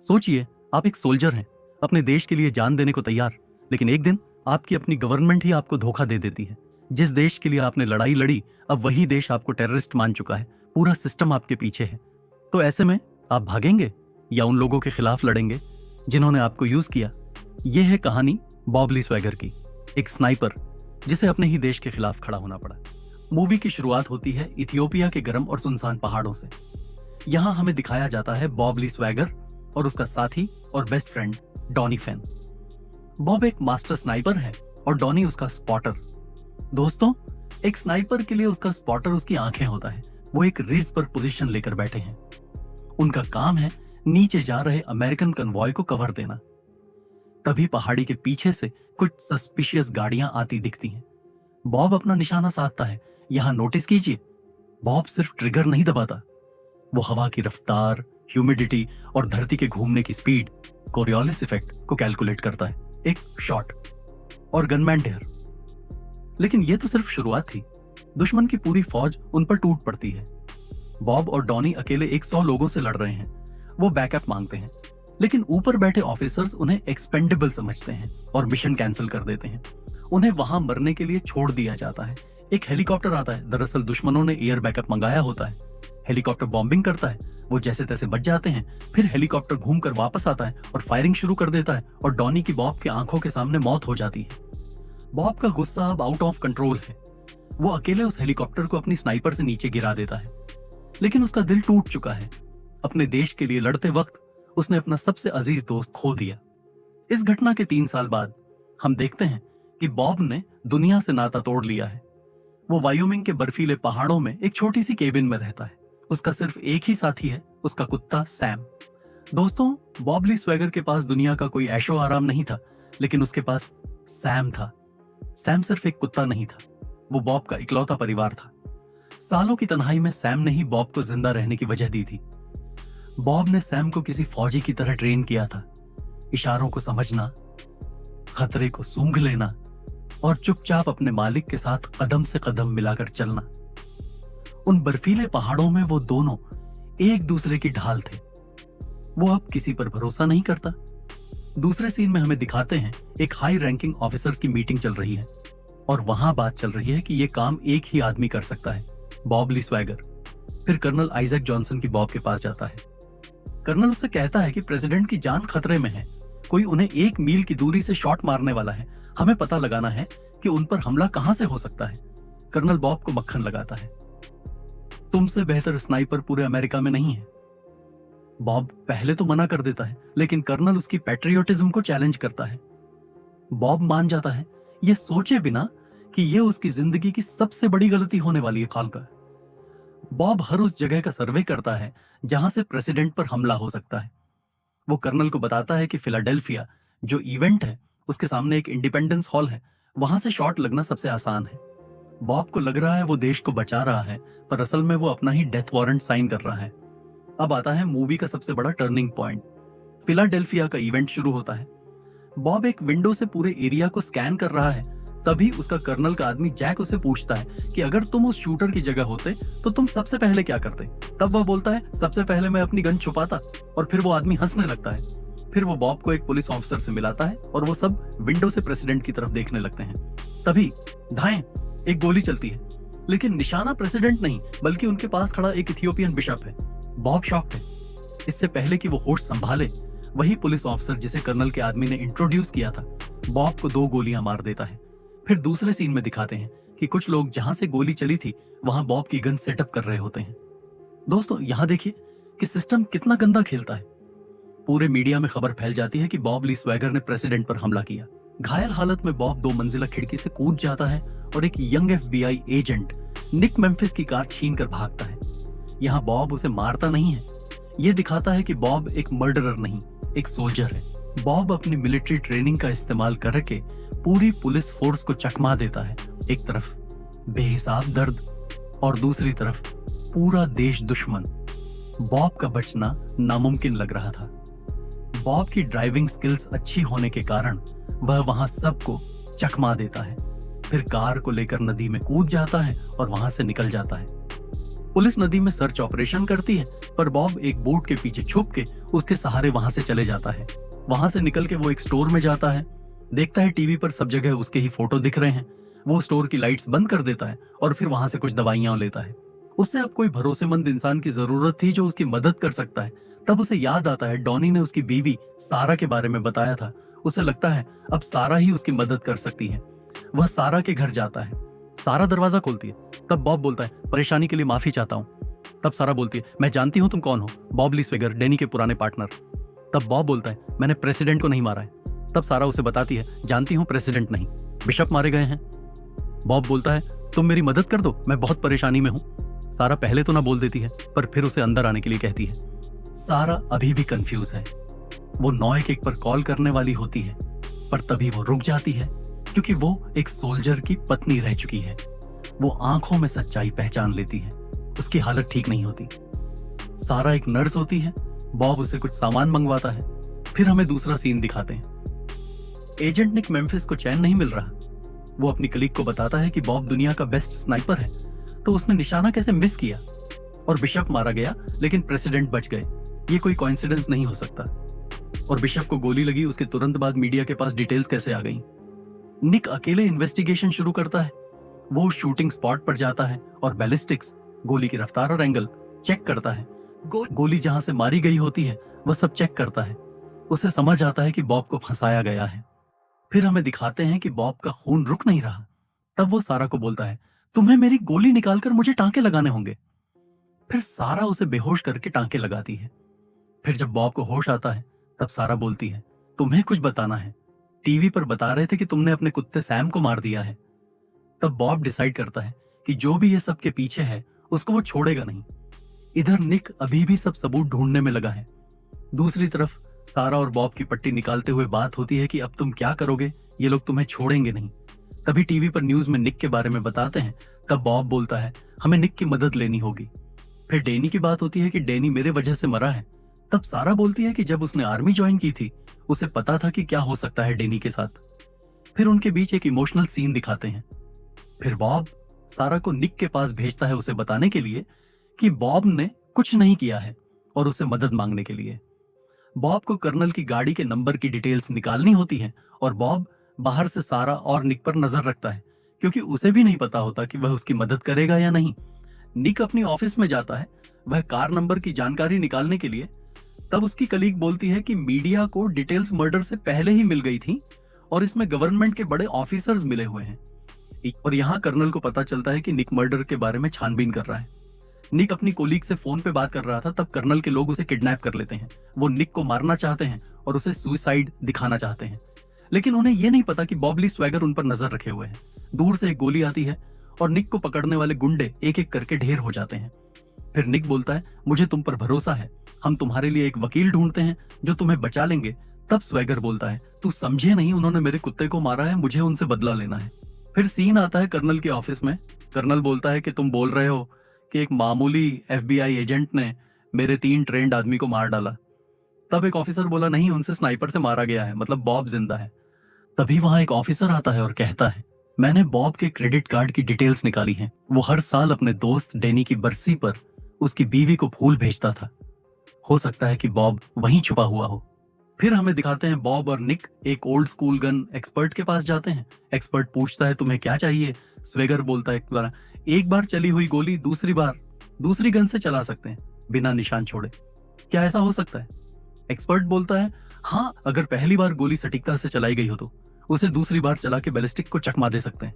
सोचिए, आप एक सोल्जर हैं, अपने देश के लिए जान देने को तैयार, लेकिन एक दिन आपकी अपनी गवर्नमेंट ही आपको धोखा दे देती है। जिस देश के लिए आपने लड़ाई लड़ी, अब वही देश आपको टेररिस्ट मान चुका है। पूरा सिस्टम आपके पीछे है। तो ऐसे में आप भागेंगे या उन लोगों के खिलाफ लड़ेंगे जिन्होंने आपको यूज किया? यह है कहानी बॉब ली स्वैगर की, एक स्नाइपर जिसे अपने ही देश के खिलाफ खड़ा होना पड़ा। मूवी की शुरुआत होती है इथियोपिया के गर्म और सुनसान पहाड़ों से। यहाँ हमें दिखाया जाता है बॉब ली स्वैगर और उसका साथी और best friend Donny fan. Bob एक मास्टर स्नाइपर है और डॉनी उसका स्पॉटर। दोस्तों, एक स्नाइपर के लिए उसका स्पॉटर उसकी आंखें होता है। वो एक रिज पर पोजीशन लेकर बैठे हैं। उनका काम है नीचे जा रहे अमेरिकन कन्वॉय को कवर देना। तभी पहाड़ी के पीछे से कुछ सस्पिशियस गाड़ियां आती दिखती हैं। बॉब अपना निशाना साधता है। यहां नोटिस कीजिए, बॉब सिर्फ ट्रिगर नहीं दबाता, वो हवा की रफ्तार, ह्यूमिडिटी और धरती के घूमने की स्पीड, कोरियोलिस इफेक्ट को कैलकुलेट करता है। एक शॉट और गनमैन डेयर। लेकिन यह तो सिर्फ शुरुआत थी। दुश्मन की पूरी फौज उन पर टूट पड़ती है। बॉब और डॉनी अकेले 100 लोगों से लड़ रहे हैं। वो बैकअप मांगते हैं, लेकिन ऊपर बैठे ऑफिसर्स उन्हें एक्सपेंडेबल समझते हैं और मिशन कैंसिल कर देते हैं। उन्हें वहां मरने के लिए छोड़ दिया जाता है। एक हेलीकॉप्टर आता है। दरअसल दुश्मनों ने एयर बैकअप मंगाया होता है। हेलीकॉप्टर बॉम्बिंग करता है। वो जैसे तैसे बच जाते हैं। फिर हेलीकॉप्टर घूमकर वापस आता है और फायरिंग शुरू कर देता है और डॉनी की बॉब के आंखों के सामने मौत हो जाती है। बॉब का गुस्सा अब आउट ऑफ कंट्रोल है। वो अकेले उस हेलीकॉप्टर को अपनी स्नाइपर से नीचे गिरा देता है, लेकिन उसका दिल टूट चुका है। अपने देश के लिए लड़ते वक्त उसने अपना सबसे अजीज दोस्त खो दिया। इस घटना के 3 साल बाद हम देखते हैं कि बॉब ने दुनिया से नाता तोड़ लिया है। वो वायोमिंग के बर्फीले पहाड़ों में एक छोटी सी केबिन में रहता है। उसका सिर्फ एक ही साथी है, उसका कुत्ता सैम। दोस्तों, बॉब ली स्वैगर के पास दुनिया का कोई ऐशो आराम नहीं था, लेकिन उसके पास सैम था। सैम सिर्फ एक कुत्ता नहीं था, वो बॉब का इकलौता परिवार था। सालों की तन्हाई में सैम ने ही बॉब को जिंदा रहने की वजह दी थी। बॉब ने सैम को किसी फौजी की तरह ट्रेन किया था। इशारों को समझना, खतरे को सूंघ लेना और चुपचाप अपने मालिक के साथ कदम से कदम मिलाकर चलना। उन बर्फीले पहाड़ों में वो दोनों एक दूसरे की ढाल थे। वो अब किसी पर भरोसा नहीं करता। दूसरे सीन में हमें दिखाते हैं एक हाई रैंकिंग ऑफिसर्स की मीटिंग चल रही है और वहां बात चल रही है कि ये काम एक ही आदमी कर सकता है, बॉब ली स्वैगर। फिर कर्नल आइजैक जॉनसन की बॉब के पास जाता है। कर्नल उससे कहता है कि प्रेसिडेंट की जान खतरे में है। कोई उन्हें 1 मील की दूरी से शॉट मारने वाला है। हमें पता लगाना है कि उन पर हमला कहां से हो सकता है। कर्नल बॉब को मक्खन लगाता है। तुमसे बेहतर स्नाइपर पूरे अमेरिका में नहीं है। बॉब पहले तो मना कर देता है, लेकिन कर्नल उसकी पैट्रियोटिज्म को चैलेंज करता है। बॉब मान जाता है, यह सोचे बिना कि यह उसकी जिंदगी की सबसे बड़ी गलती होने वाली है। खाल का बॉब हर उस जगह का सर्वे करता है जहां से प्रेसिडेंट पर हमला हो सकता है। वो कर्नल को बताता है कि फिलाडेल्फिया जो इवेंट है उसके सामने एक इंडिपेंडेंस हॉल है, वहां से शॉट लगना सबसे आसान है। बॉब को लग रहा है वो देश को बचा रहा है, पर असल में वो अपना ही डेथ वारंट साइन कर रहा है। अब आता है मूवी का सबसे बड़ा टर्निंग पॉइंट। फिलाडेल्फिया का इवेंट शुरू होता है। बॉब एक विंडो से पूरे एरिया को स्कैन कर रहा है। तभी उसका कर्नल का आदमी जैक उसे पूछता है कि अगर तुम उस शूटर की जगह होते तो तुम सबसे पहले क्या करते? तब वह बोलता है, सबसे पहले मैं अपनी गन छुपाता। और फिर वो आदमी हंसने लगता है। फिर वो बॉब को एक पुलिस ऑफिसर से मिलाता है और वो सब विंडो से प्रेसिडेंट की तरफ देखने लगते हैं। तभी धाएं, एक गोली चलती है, लेकिन निशाना प्रेसिडेंट नहीं बल्कि उनके पास खड़ा एक इथियोपियन बिशप है। बॉब शॉक्ड है। इससे पहले कि वो होश संभाले, वही पुलिस ऑफिसर जिसे कर्नल के आदमी ने इंट्रोड्यूस किया था, बॉब को 2 गोलियां मार देता है। फिर दूसरे सीन में दिखाते हैं कि कुछ लोग जहां से गोली चली थी वहां बॉब की गन सेटअप कर रहे होते हैं। दोस्तों, यहां देखिए कि सिस्टम कितना गंदा खेलता है। पूरे मीडिया में खबर फैल जाती है कि बॉब ली स्वैगर ने प्रेसिडेंट पर हमला किया। घायल हालत में बॉब 2 मंजिला खिड़की से कूद जाता है और एक यंग FBI एजेंट निक मेम्फिस की कार छीनकर भागता है। यहाँ बॉब उसे मारता नहीं है, यह दिखाता है कि बॉब एक मर्डरर नहीं, एक सोल्जर है। बॉब अपनी मिलिट्री ट्रेनिंग का इस्तेमाल करके पूरी पुलिस फोर्स को चकमा देता है। एक तरफ बेहिसाब दर्द और दूसरी तरफ पूरा देश दुश्मन। बॉब का बचना नामुमकिन लग रहा था। बॉब की ड्राइविंग स्किल्स अच्छी होने के कारण वह वहां सबको चकमा देता है। फिर कार को लेकर नदी में कूद जाता है और वहां से निकल जाता है। पुलिस नदी में सर्च ऑपरेशन करती है, पर बॉब एक बोट के पीछे छुप के उसके सहारे वहां से चले जाता है। वहां से निकल के वो एक स्टोर में जाता है, देखता है टीवी पर सब जगह उसके ही फोटो दिख रहे हैं। वो स्टोर की लाइट्स बंद कर देता है और फिर वहां से कुछ दवाइयां लेता है। उससे अब कोई भरोसेमंद इंसान की जरूरत थी जो उसकी मदद कर सकता है। तब उसे याद आता है डॉनी ने उसकी बीवी सारा के बारे में बताया था। उसे लगता है अब सारा ही उसकी मदद कर सकती है। वह सारा के घर जाता है। सारा दरवाजा खोलती है। तब बॉब बोलता है, परेशानी के लिए माफी चाहता हूँ। तब सारा बोलती है, मैं जानती हूँ तुम कौन हो, बॉब ली स्वेगर, डैनी के पुराने पार्टनर। तब बॉब बोलता है, मैंने प्रेसिडेंट को नहीं मारा है। तब सारा उसे बताती है, जानती हूँ प्रेसिडेंट नहीं, बिशप मारे गए हैं। बॉब बोलता है, तुम मेरी मदद कर दो, मैं बहुत परेशानी में हूँ। सारा पहले तो ना बोल देती है, पर फिर उसे अंदर आने के लिए कहती है। सारा अभी भी कंफ्यूज है। वो 911 पर कॉल करने वाली होती है, पर तभी वो रुक जाती है, क्योंकि वो एक सोल्जर की पत्नी रह चुकी है। वो आंखों में सच्चाई पहचान लेती है। उसकी हालत ठीक नहीं होती। सारा एक नर्स होती है। बॉब उसे कुछ सामान मंगवाता है। फिर हमें दूसरा सीन दिखाते हैं। एजेंट निक मेम्फिस को चैन नहीं मिल रहा। वो अपनी कलीग को बताता है कि बॉब दुनिया का बेस्ट स्नाइपर है, तो उसने निशाना कैसे मिस किया और बिशप मारा गया लेकिन प्रेसिडेंट बच गए। ये कोई कोइंसिडेंस नहीं हो सकता। और बिशप को गोली लगी उसके तुरंत बाद मीडिया के पास डिटेल्स कैसे आ गई। निक अकेले इन्वेस्टिगेशन शुरू करता है। वो शूटिंग स्पॉट पर जाता है और बैलिस्टिक्स, गोली की रफ्तार और एंगल चेक करता है। गोली जहां से मारी गई होती है वह सब चेक करता है। उसे समझ आता है कि बॉब को फंसाया गया है। फिर हमें दिखाते हैं कि बॉब का खून रुक नहीं रहा। तब वो सारा को बोलता है, तुम्हें मेरी गोली निकालकर मुझे टांके लगाने होंगे। फिर सारा उसे बेहोश करके टांके लगाती है। फिर जब बॉब को होश आता है तब सारा बोलती है, तुम्हें कुछ बताना है। टीवी पर बता रहे थे कि तुमने अपने कुत्ते सैम को मार दिया है। तब बॉब डिसाइड करता है कि जो भी ये सब के पीछे है उसको वो छोड़ेगा नहीं। इधर निक अभी भी सब सबूत ढूंढने में लगा है। दूसरी तरफ सारा और बॉब की पट्टी निकालते हुए बात होती है कि अब तुम क्या करोगे, ये लोग तुम्हें छोड़ेंगे नहीं। तभी टीवी पर न्यूज में निक के बारे में बताते हैं। तब बॉब बोलता है, हमें निक की मदद लेनी होगी। फिर डैनी की बात होती है कि डैनी मेरे वजह से मरा है। तब सारा बोलती है कि जब उसने आर्मी ज्वाइन की थी उसे पता था कि क्या हो सकता है डैनी के साथ। फिर उनके बीच एक इमोशनल सीन दिखाते हैं। फिर बॉब सारा को निक के पास भेजता है उसे बताने के लिए कि बॉब ने कुछ नहीं किया है और उसे मदद मांगने के लिए। बॉब को कर्नल की गाड़ी के नंबर की डिटेल्स निकालनी होती है और बॉब बाहर से सारा और निक पर नजर रखता है, क्योंकि उसे भी नहीं पता होता कि वह उसकी मदद करेगा या नहीं। निक अपनी ऑफिस में जाता है वह कार नंबर की जानकारी निकालने के लिए। तब उसकी कलीग बोलती है कि मीडिया को डिटेल्स मर्डर से पहले ही मिल गई थी और इसमें गवर्नमेंट के बड़े ऑफिसर्स मिले हुए हैं। और यहाँ कर्नल को पता चलता है कि निक मर्डर के बारे में छानबीन कर रहा है। निक अपनी कोलीग से फोन पे बात कर रहा था, तब कर्नल के लोग उसे किडनैप कर लेते हैं। वो निक को मारना चाहते हैं और उसे सुसाइड दिखाना चाहते हैं, लेकिन उन्हें यह नहीं पता कि बॉब ली स्वैगर उन पर नजर रखे हुए हैं। दूर से एक गोली आती है और निक को पकड़ने वाले गुंडे एक एक करके ढेर हो जाते हैं। फिर निक बोलता है, मुझे तुम पर भरोसा है, हम तुम्हारे लिए एक वकील ढूंढते हैं जो तुम्हें बचा लेंगे। तब स्वैगर बोलता है, तू समझे नहीं, उन्होंने मेरे कुत्ते को मारा है, मुझे उनसे बदला लेना है। फिर सीन आता है कर्नल के ऑफिस में। कर्नल बोलता है कि तुम बोल रहे हो कि एक मामूली FBI एजेंट ने मेरे 3 ट्रेंड आदमी को मार डाला। तब एक ऑफिसर बोला, नहीं, उनसे स्नाइपर से मारा गया है, मतलब बॉब जिंदा है। तभी वहां एक ऑफिसर आता है और कहता है, मैंने बॉब के क्रेडिट कार्ड की डिटेल्स निकाली हैं। वो हर साल अपने दोस्त डैनी की बरसी पर उसकी बीवी को फूल भेजता था। हो सकता है कि बॉब वहीं छुपा हुआ हो। फिर हमें दिखाते हैं बॉब और निक एक ओल्ड स्कूल गन एक्सपर्ट के पास जाते हैं। एक्सपर्ट पूछता है, तुम्हें क्या चाहिए? स्वेगर बोलता है, एक बार चली हुई गोली दूसरी बार दूसरी गन से चला सकते हैं बिना निशान छोड़े। क्या ऐसा हो सकता है? एक्सपर्ट बोलता है, हाँ, अगर पहली बार गोली सटीकता से चलाई गई हो तो उसे दूसरी बार चला के बैलिस्टिक को चकमा दे सकते हैं।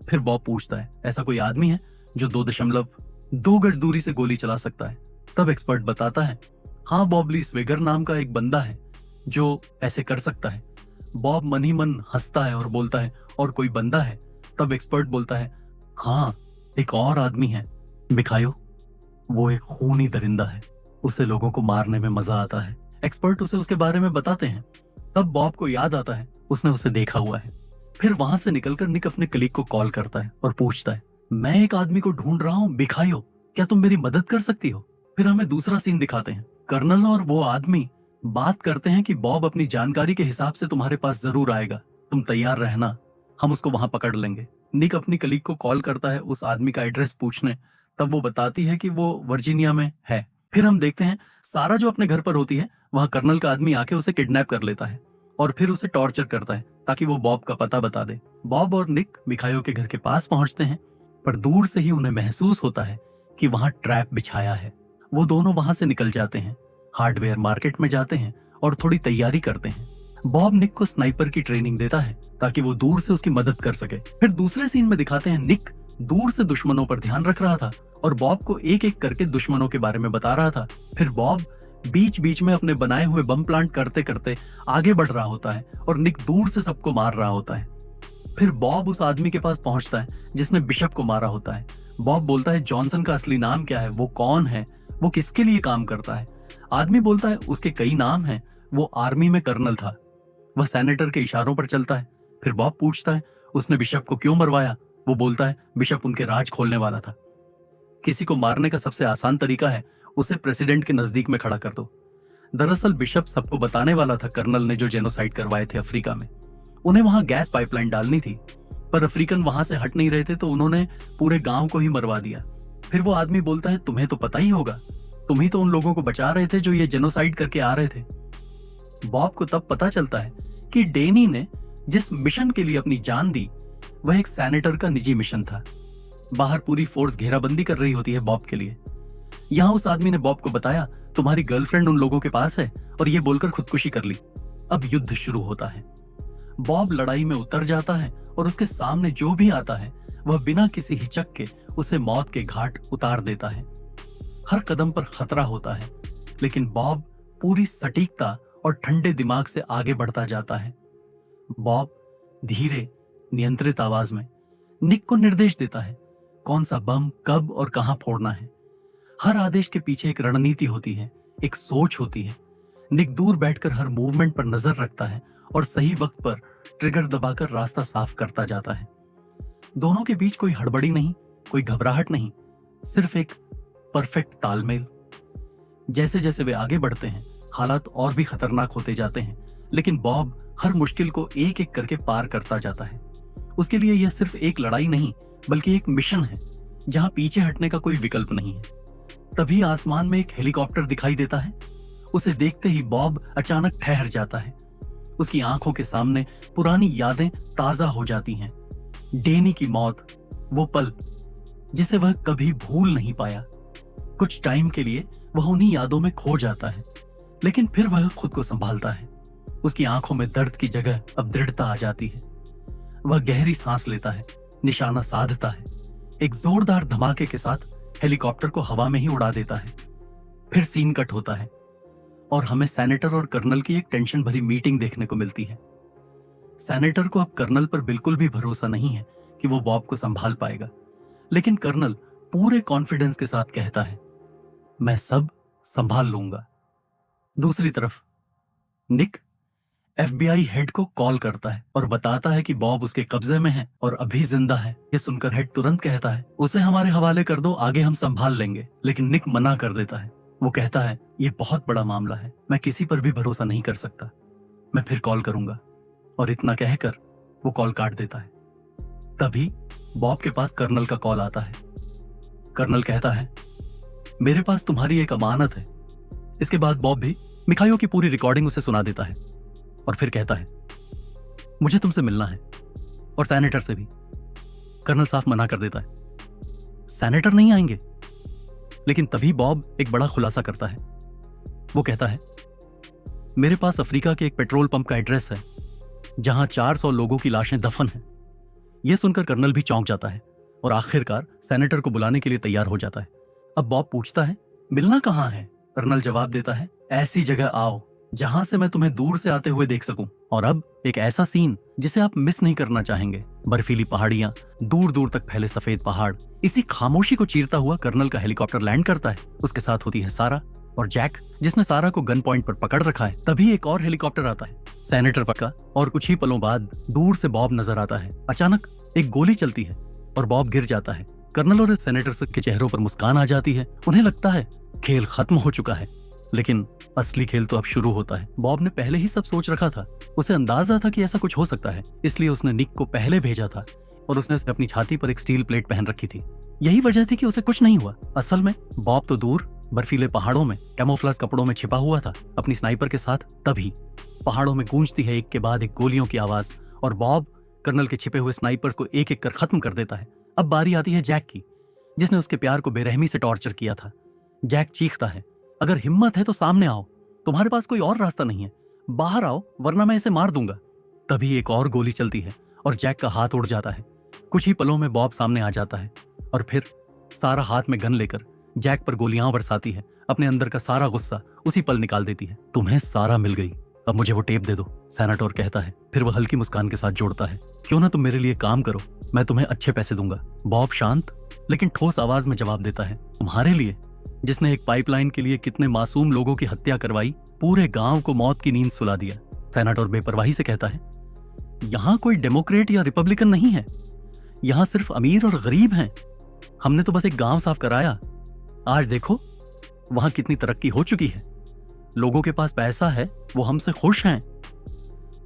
फिर बॉब पूछता है, ऐसा कोई आदमी है जो 2.2 गज दूरी से गोली चला सकता है? तब एक्सपर्ट बताता है, हाँ, बॉब ली स्वेगर नाम का एक बंदा है जो ऐसे कर सकता है। बॉब मन ही मन हंसता है और बोलता है, और कोई बंदा है? तब एक्सपर्ट बोलता है, हाँ, एक और आदमी है, मिखायो। वो एक खूनी दरिंदा है, उसे लोगों को मारने में मजा आता है। एक्सपर्ट उसे उसके बारे में बताते हैं। तब बॉब को याद आता है उसने उसे देखा हुआ है। फिर वहां से निकलकर निक अपने कलीग को कॉल करता है और पूछता है, मैं एक आदमी को ढूंढ रहा हूँ, मिखायो, क्या तुम मेरी मदद कर सकती हो? फिर हमें दूसरा सीन दिखाते हैं। कर्नल और वो आदमी बात करते हैं कि बॉब अपनी जानकारी के हिसाब से तुम्हारे पास जरूर आएगा, तुम तैयार रहना, हम उसको वहां पकड़ लेंगे। निक अपनी कलीग को कॉल करता है उस आदमी का एड्रेस पूछने। तब वो बताती है कि वो वर्जीनिया में है। फिर हम देखते हैं सारा जो अपने घर पर होती है, वहां कर्नल का आदमी आके उसे किडनैप कर लेता है और फिर उसे टॉर्चर करता है ताकि वो बॉब का पता बता दे। बॉब और निक मिखायो के घर के पास पहुंचते हैं, पर दूर से ही उन्हें महसूस होता है कि वहां ट्रैप बिछाया है। वो दोनों वहां से निकल जाते हैं, हार्डवेयर मार्केट में जाते हैं और थोड़ी तैयारी करते हैं। बॉब निक को स्नाइपर की ट्रेनिंग देता है ताकि वो दूर से उसकी मदद कर सके। फिर दूसरे सीन में दिखाते हैं निक दूर से दुश्मनों पर ध्यान रख रहा था और बॉब को एक एक करके दुश्मनों के बारे में बता रहा था। फिर बॉब बीच बीच में अपने बनाए हुए बम प्लांट करते करते आगे बढ़ रहा होता है और निक दूर से सबको मार रहा होता है। फिर बॉब उस आदमी के पास पहुंचता है जिसने बिशप को मारा होता है। बॉब बोलता है जॉनसन का असली नाम क्या है, वो कौन है, वो किसके लिए काम करता है। आदमी बोलता है उसके कई नाम हैं, वो आर्मी में कर्नल था। वह सेनेटर के इशारों पर चलता है। फिर बॉब पूछता है उसने बिशप को क्यों मरवाया। वो बोलता है बिशप उनके राज खोलने वाला था। किसी को मारने का सबसे आसान तरीका है उसे प्रेसिडेंट के नजदीक में खड़ा कर दो। दरअसल बिशप सबको बताने वाला था कर्नल ने जो जेनोसाइड करवाए थे अफ्रीका में। उन्हें वहां गैस पाइपलाइन डालनी थी, पर अफ्रीकन वहां से हट नहीं रहे थे तो उन्होंने पूरे गांव को ही मरवा दिया। फिर वो आदमी बोलता है तुम्हें तो पता ही होगा, तुम ही तो उन लोगों को बचा रहे थे जो ये जेनोसाइड करके आ रहे थे। बॉब को तब पता चलता है कि डेनी ने जिस मिशन के लिए अपनी जान दी वह एक सेनेटर का निजी मिशन था। बाहर पूरी फोर्स घेराबंदी कर रही होती है बॉब के लिए। यहाँ उस आदमी ने बॉब को बताया तुम्हारी गर्लफ्रेंड उन लोगों के पास है, और ये बोलकर खुदकुशी कर ली। अब युद्ध शुरू होता है। बॉब लड़ाई में उतर जाता है और उसके सामने जो भी आता है वह बिना किसी हिचक के उसे मौत के घाट उतार देता है। हर कदम पर खतरा होता है, लेकिन बॉब पूरी सटीकता और ठंडे दिमाग से आगे बढ़ता जाता है। बॉब धीरे नियंत्रित आवाज में निक को निर्देश देता है कौन सा बम कब और कहां फोड़ना है। हर आदेश के पीछे एक रणनीति होती है, एक सोच होती है। निक दूर बैठकर हर मूवमेंट पर नजर रखता है और सही वक्त पर ट्रिगर दबाकर रास्ता साफ करता जाता है। दोनों के बीच कोई हड़बड़ी नहीं, कोई घबराहट नहीं, सिर्फ एक परफेक्ट तालमेल। जैसे जैसे वे आगे बढ़ते हैं हालात और भी खतरनाक होते जाते हैं, लेकिन बॉब हर मुश्किल को एक एक करके पार करता जाता है। उसके लिए यह सिर्फ एक लड़ाई नहीं बल्कि एक मिशन है जहां पीछे हटने का कोई विकल्प नहीं है। तभी आसमान में एक हेलीकॉप्टर दिखाई देता है। उसे देखते ही बॉब अचानक ठहर जाता है। उसकी आंखों के सामने पुरानी यादें ताजा हो जाती हैं। डेनी की मौत, वो पल जिसे वह कभी भूल नहीं पाया। कुछ टाइम के लिए वह उन्हीं यादों में खो जाता है, लेकिन फिर वह खुद को संभालता है। उसकी आंखों में दर्द की जगह अब दृढ़ता आ जाती है। वह गहरी सांस लेता है, निशाना साधता है, एक जोरदार धमाके के साथ हेलीकॉप्टर को हवा में ही उड़ा देता है। फिर सीन कट होता है और हमें सेनेटर और कर्नल की एक टेंशन भरी मीटिंग देखने को मिलती है। सेनेटर को अब कर्नल पर बिल्कुल भी भरोसा नहीं है कि वो बॉब को संभाल पाएगा, लेकिन कर्नल पूरे कॉन्फिडेंस के साथ कहता है मैं सब संभाल लूंगा। दूसरी तरफ निक एफबीआई हेड को कॉल करता है और बताता है कि बॉब उसके कब्जे में है और अभी जिंदा है। ये सुनकर हेड तुरंत कहता है उसे हमारे हवाले कर दो, आगे हम संभाल लेंगे। लेकिन निक मना कर देता है। वो कहता है ये बहुत बड़ा मामला है, मैं किसी पर भी भरोसा नहीं कर सकता, मैं फिर कॉल करूंगा। और इतना कहकर वो कॉल काट देता है। तभी बॉब के पास कर्नल का कॉल आता है। कर्नल कहता है मेरे पास तुम्हारी एक अमानत है। इसके बाद बॉब भी मिखायो की पूरी रिकॉर्डिंग उसे सुना देता है और फिर कहता है मुझे तुमसे मिलना है, और सेनेटर से भी। कर्नल साफ मना कर देता है सेनेटर नहीं आएंगे। लेकिन तभी बॉब एक बड़ा खुलासा करता है। वो कहता है मेरे पास अफ्रीका के एक पेट्रोल पंप का एड्रेस है जहां 400 लोगों की लाशें दफन हैं। यह सुनकर कर्नल भी चौंक जाता है और आखिरकार सेनेटर को बुलाने के लिए तैयार हो जाता है। अब बॉब पूछता है मिलना कहां है। कर्नल जवाब देता है ऐसी जगह आओ जहां से मैं तुम्हें दूर से आते हुए देख सकूं। और अब एक ऐसा सीन जिसे आप मिस नहीं करना चाहेंगे। बर्फीली पहाड़ियां, दूर दूर तक फैले सफेद पहाड़। इसी खामोशी को चीरता हुआ कर्नल का हेलीकॉप्टर लैंड करता है। उसके साथ होती है सारा और जैक, जिसने सारा को गन पॉइंट पर पकड़ रखा है। तभी एक और हेलीकॉप्टर आता है, सेनेटर पक्का। और कुछ ही पलों बाद दूर से बॉब नजर आता है। अचानक एक गोली चलती है और बॉब गिर जाता है। कर्नल और सेनेटर के चेहरों पर मुस्कान आ जाती है। उन्हें लगता है खेल खत्म हो चुका है, लेकिन असली खेल तो अब शुरू होता है। बॉब ने पहले ही सब सोच रखा था। उसे अंदाजा था कि ऐसा कुछ हो सकता है, इसलिए उसने निक को पहले भेजा था और उसने अपनी छाती पर एक स्टील प्लेट पहन रखी थी। यही वजह थी कि उसे कुछ नहीं हुआ। असल में बॉब तो दूर बर्फीले पहाड़ों में कैमोफ्लेज कपड़ों में छिपा हुआ था अपनी स्नाइपर के साथ। तभी पहाड़ों में गूंजती है एक के बाद एक गोलियों की आवाज और बॉब कर्नल के छिपे हुए स्नाइपर्स को एक एक कर खत्म कर देता है। अब बारी आती है जैक की, जिसने उसके प्यार को बेरहमी से टॉर्चर किया था। जैक चीखता है, अगर हिम्मत है तो सामने आओ, तुम्हारे पास कोई और रास्ता नहीं है, बाहर आओ वरना मैं इसे मार दूंगा। तभी एक और गोली चलती है और जैक का हाथ उड़ जाता है। कुछ ही पलों में बॉब सामने आ जाता है और फिर सारा हाथ में गन लेकर जैक पर गोलियां बरसाती है। अपने अंदर का सारा गुस्सा उसी पल निकाल देती है। तुम्हें सारा मिल गई, अब मुझे वो टेप दे दो, सेनाटोर कहता है। फिर वह हल्की मुस्कान के साथ जोड़ता है, क्यों ना तुम मेरे लिए काम करो, मैं तुम्हें अच्छे पैसे दूंगा। बॉब शांत लेकिन ठोस आवाज में जवाब देता है, तुम्हारे लिए, जिसने एक पाइपलाइन के लिए कितने मासूम लोगों की हत्या करवाई, पूरे गांव को मौत की नींद सुला दिया। सेनाटोर बेपरवाही से कहता है, यहां कोई डेमोक्रेट या रिपब्लिकन नहीं है, यहां सिर्फ अमीर और गरीब हैं। हमने तो बस एक गांव साफ कराया, आज देखो वहां कितनी तरक्की हो चुकी है, लोगों के पास पैसा है, वो हमसे खुश हैं।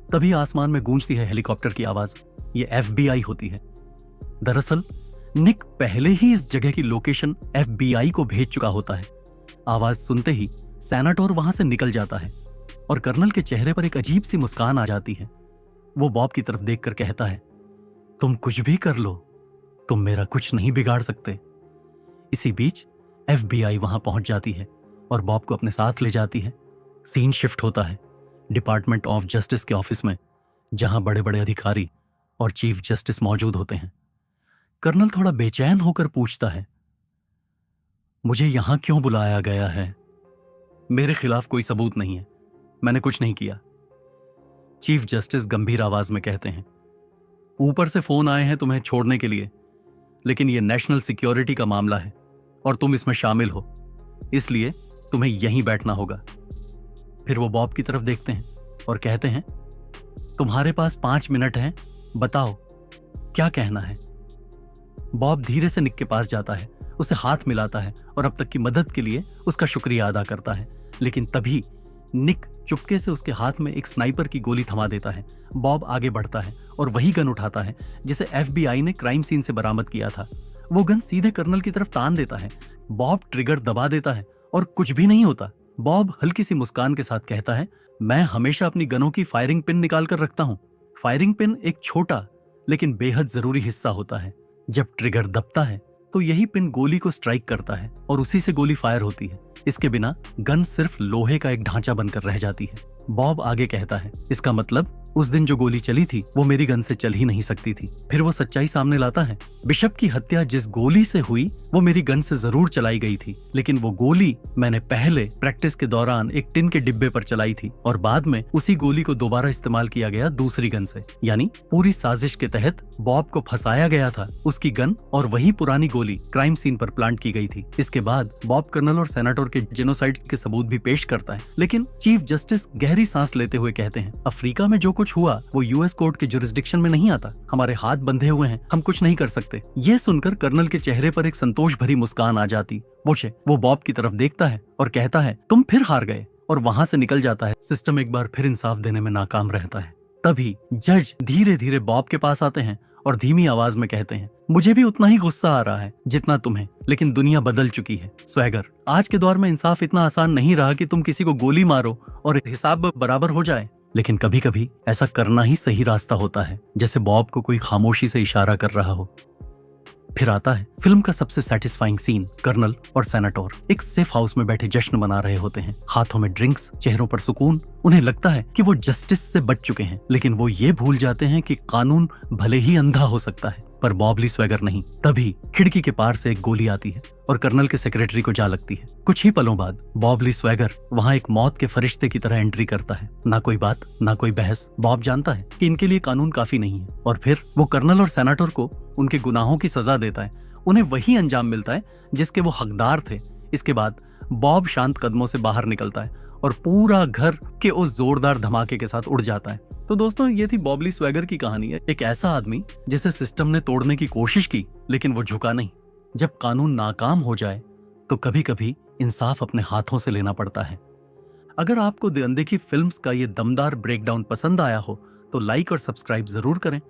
तभी आसमान में गूंजती है हेलीकॉप्टर की आवाज। ये FBI होती है। दरअसल निक पहले ही इस जगह की लोकेशन FBI को भेज चुका होता है। आवाज सुनते ही सेनाटोर वहां से निकल जाता है और कर्नल के चेहरे पर एक अजीब सी मुस्कान आ जाती है। वो बॉब की तरफ देखकर कहता है, तुम कुछ भी कर लो, तुम मेरा कुछ नहीं बिगाड़ सकते। इसी बीच FBI वहां पहुंच जाती है और बॉब को अपने साथ ले जाती है। सीन शिफ्ट होता है डिपार्टमेंट ऑफ जस्टिस के ऑफिस में, जहां बड़े बड़े अधिकारी और चीफ जस्टिस मौजूद होते हैं। कर्नल थोड़ा बेचैन होकर पूछता है, मुझे यहां क्यों बुलाया गया है? मेरे खिलाफ कोई सबूत नहीं है, मैंने कुछ नहीं किया। चीफ जस्टिस गंभीर आवाज में कहते हैं, ऊपर से फोन आए हैं तुम्हें छोड़ने के लिए, लेकिन यह नेशनल सिक्योरिटी का मामला है और तुम इसमें शामिल हो, इसलिए तुम्हें यहीं बैठना होगा। फिर वो बॉब की तरफ देखते हैं और कहते हैं, तुम्हारे पास 5 मिनट हैं, बताओ क्या कहना है। बॉब धीरे से निक के पास जाता है, उसे हाथ मिलाता है और अब तक की मदद के लिए उसका शुक्रिया अदा करता है। लेकिन तभी निक चुपके से उसके हाथ में एक स्नाइपर की गोली थमा देता है। बॉब आगे बढ़ता है और वही गन उठाता है जिसे FBI ने क्राइम सीन से बरामद किया था। वो गन सीधे कर्नल की तरफ तान देता है। बॉब ट्रिगर दबा देता है और कुछ भी नहीं होता। बॉब हल्की सी मुस्कान के साथ कहता है, मैं हमेशा अपनी गनों की फायरिंग पिन निकाल कर रखता हूं। फायरिंग पिन एक छोटा लेकिन बेहद जरूरी हिस्सा होता है। जब ट्रिगर दबता है तो यही पिन गोली को स्ट्राइक करता है और उसी से गोली फायर होती है। इसके बिना गन सिर्फ लोहे का एक ढांचा बनकर रह जाती है। बॉब आगे कहता है, इसका मतलब उस दिन जो गोली चली थी वो मेरी गन से चल ही नहीं सकती थी। फिर वो सच्चाई सामने लाता है, बिशप की हत्या जिस गोली से हुई वो मेरी गन से जरूर चलाई गई थी, लेकिन वो गोली मैंने पहले प्रैक्टिस के दौरान एक टिन के डिब्बे पर चलाई थी और बाद में उसी गोली को दोबारा इस्तेमाल किया गया दूसरी गन से। यानी पूरी साजिश के तहत बॉब को फंसाया गया था, उसकी गन और वही पुरानी गोली क्राइम सीन पर प्लांट की गई थी। इसके बाद बॉब कर्नल और सेनाटोर के जेनोसाइड के सबूत भी पेश करता है, लेकिन चीफ जस्टिस गहरी सांस लेते हुए कहते हैं, अफ्रीका में जो कुछ हुआ वो US कोर्ट के जुरिस्डिक्शन में नहीं आता, हमारे हाथ बंधे हुए हैं, हम कुछ नहीं कर सकते। ये सुनकर कर्नल के चेहरे पर एक संतोष भरी मुस्कान आ जाती। वो बॉब की तरफ देखता है और कहता है, तुम फिर हार गए, और वहां से निकल जाता है। सिस्टम एक बार फिर इंसाफ देने में नाकाम रहता है। तभी जज धीरे धीरे बॉब के पास आते हैं और धीमी आवाज में कहते हैं, मुझे भी उतना ही गुस्सा आ रहा है जितना तुम्हें, लेकिन दुनिया बदल चुकी है। स्वैगर, आज के दौर में इंसाफ इतना आसान नहीं रहा कि तुम किसी को गोली मारो और हिसाब बराबर हो जाए, लेकिन कभी कभी ऐसा करना ही सही रास्ता होता है, जैसे बॉब को कोई खामोशी से इशारा कर रहा हो। फिर आता है फिल्म का सबसे सेटिस्फाइंग सीन। कर्नल और सेनाटोर एक सेफ हाउस में बैठे जश्न मना रहे होते हैं, हाथों में ड्रिंक्स, चेहरों पर सुकून। उन्हें लगता है कि वो जस्टिस से बच चुके हैं, लेकिन वो ये भूल जाते हैं कि कानून भले ही अंधा हो सकता है पर बॉब ली स्वैगर नहीं। तभी खिड़की के पार से एक गोली आती है और कर्नल के सेक्रेटरी को जा लगती है। कुछ ही पलों बाद बॉब ली स्वैगर वहां एक मौत के फरिश्ते की तरह एंट्री करता है। ना कोई बात, ना कोई बहस। बॉब जानता है कि इनके लिए कानून काफी नहीं है और फिर वो कर्नल और सेनाटोर को उनके गुनाहों की सजा देता है। उन्हें वही अंजाम मिलता है जिसके वो हकदार थे। इसके बाद बॉब शांत कदमों से बाहर निकलता है और पूरा घर के उस जोरदार धमाके के साथ उड़ जाता है। तो दोस्तों, ये थी बॉब ली स्वैगर की कहानी है। एक ऐसा आदमी जिसे सिस्टम ने तोड़ने की कोशिश की, लेकिन वो झुका नहीं। जब कानून नाकाम हो जाए तो कभी कभी इंसाफ अपने हाथों से लेना पड़ता है। अगर आपको द अनदेखी फिल्म्स का ये दमदार ब्रेकडाउन पसंद आया हो तो लाइक और सब्सक्राइब जरूर करें,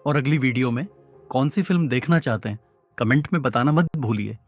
और अगली वीडियो में कौन सी फिल्म देखना चाहते हैं कमेंट में बताना मत भूलिए।